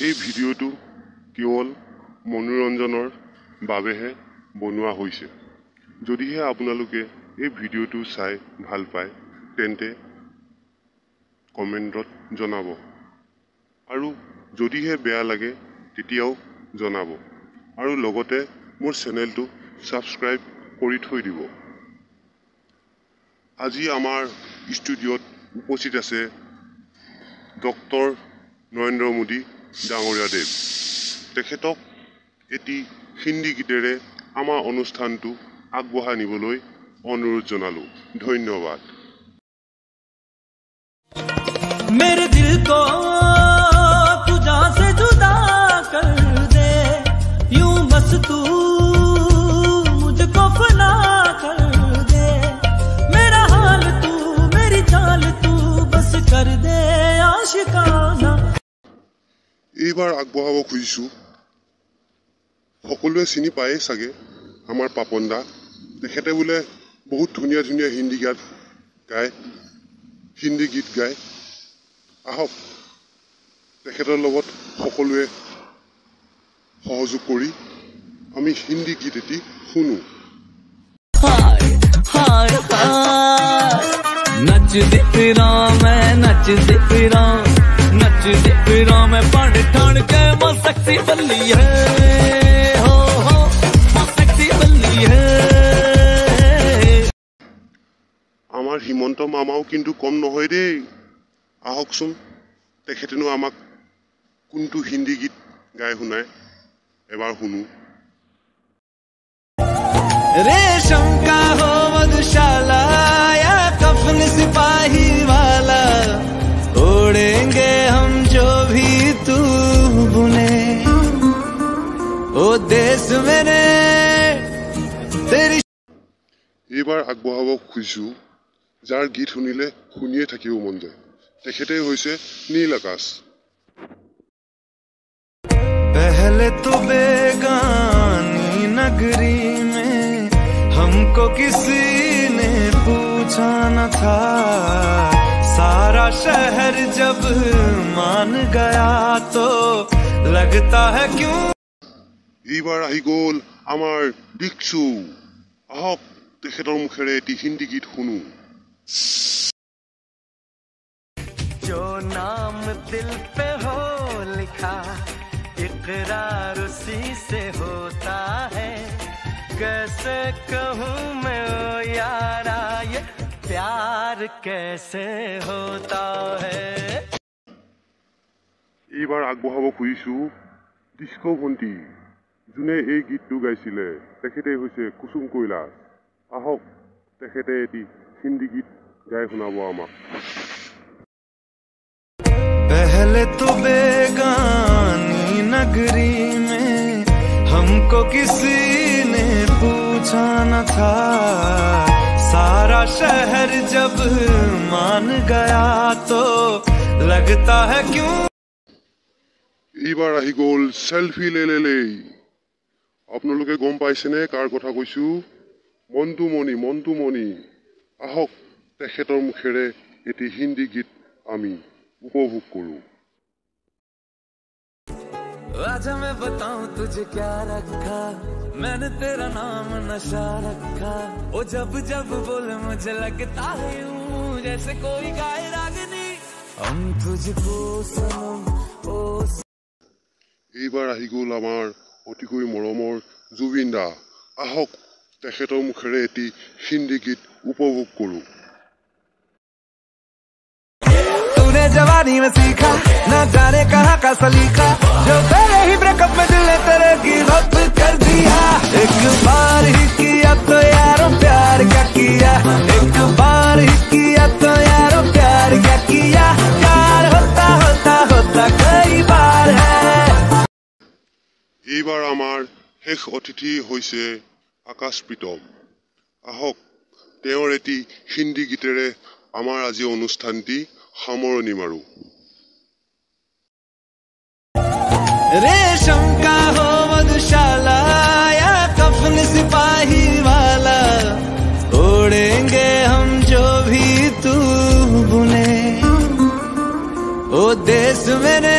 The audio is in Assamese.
এই ভিডিঅ'টো কেৱল মনোৰঞ্জনৰ বাবেহে বনোৱা হৈছে। যদিহে আপোনালোকে এই ভিডিঅ'টো চাই ভাল পায় তেন্তে কমেণ্টত জনাব, আৰু যদিহে বেয়া লাগে তেতিয়াও জনাব, আৰু লগতে মোৰ চেনেলটো ছাবস্ক্ৰাইব কৰি থৈ দিব। আজি আমাৰ ষ্টুডিঅ'ত উপস্থিত আছে ডক্টৰ নৰেন্দ্ৰ মোদী ডাঙৰীয়াদেৱ। তেখেতক এটি হিন্দী গীতেৰে আমাৰ অনুষ্ঠানটো আগবঢ়াই নিবলৈ অনুৰোধ জনালোঁ। ধন্যবাদ। मेरे दिल को तुझा से जुदा कर दे, यूं बस तू मुझको फना कर दे, मेरा हाल तू मेरी चाल तू बस कर दे आशिकाना। এইবাৰ আগবঢ়াব খুজিছোঁ, সকলোৱে চিনি পায়েই চাগে আমাৰ পাপন দা। তেখেতে বোলে বহুত ধুনীয়া ধুনীয়া হিন্দী গীত গায়। আহক তেখেতৰ লগত সকলোৱে সহযোগ কৰি আমি হিন্দী গীত এটি শুনো। नच दे फिरा मैं नच दे फिरा मैं पढ़ ठाण के मैं सेक्सी बल्ली है, हो मैं सेक्सी बल्ली है। আমাৰ হিমন্ত মামাও কিন্তু কম নহয় দেই। আহকচোন তেখেতেনো আমাক কোনটো হিন্দী গীত গাই শুনায় এবাৰ শুনো। रेशम का हो मधुशाला या कफन सिपाही वाला, ओढ़ेंगे हम जो भी तू बुने, ओ देश मेरे तेरी। এইবাৰ আগবঢ়াব খুজিছোঁ যাৰ গীত শুনিলে শুনিয়ে থাকিব মন যায়। তেখেতে হৈছে নীল আকাশ। पहले तो बेगानी नगरी में हमको किसी ने पूछा न था, सारा शहर जब मान गया तो लगता है क्यों। এইবাৰ আহি গ'ল আমাৰ দীক্ষু। আহক তেখেতৰ মুখেৰে এটি হিন্দী গীত শুনো। जो नाम दिल पे हो लिखा इकरार उसी से होता है, कैसे कहूँ मैं ओ यारा ये प्यार कैसे होता है। এইবাৰ আগবঢ়াব খুজিছোঁ ডিস্কো ভণ্টি, যোনে এই গীতটো গাইছিলে। তেখেতে হৈছে কুসুম কৈলাশ। আহক তেখেতে এটি হিন্দী গীত গাই শুনাব আমাক। पहले तो बेगानी नगरी में हमको किसी ने पूछा न था, सारा शहर जब मान गया तो लगता है क्यों। এইবাৰ আহি গ'ল চেল্ফি লে। আপোনালোকে গম পাইছেনে কাৰ কথা কৈছোঁ? মন্টু মণি। আহক তেখেতৰ মুখেৰে এটি হিন্দী গীত আমি উপভোগ কৰোঁ। आजा मैं बताऊं तुझे क्या रखा, मैंने तेरा नाम नशा रखा, ओ जब जब बोले मुझे लगता है यूं जैसे कोई गाए रागनी, हम तुझको सनम ओ। এইবাৰ আহি গ'ল আমাৰ অতিকৈ মৰমৰ জুবিন দা। আহক তেখেতৰ মুখেৰে এটি হিন্দী গীত উপভোগ কৰোঁ। तूने जवानी में सीखा न जाने कहाँ का सलीका, जो तेरे ही ब्रेकअप में दिल ने तेरे की वक्त कर दिया। एक बार ही किया तो यारो प्यार क्या किया, एक बार ही किया तो यारो प्यार क्या किया, प्यार होता होता होता कई बार है। এইবাৰ আমাৰ শেষ অতিথি হৈছে আকাশ প্ৰীতম। আহক তেওঁৰ এটি হিন্দী গীতেৰে আমাৰ আজি অনুষ্ঠানটি সামৰণি মাৰোঁ। रेशम का हो मधुशाला या कफन सिपाही वाला, ओढ़ेंगे हम जो भी तू बुने, ओ देश मेरे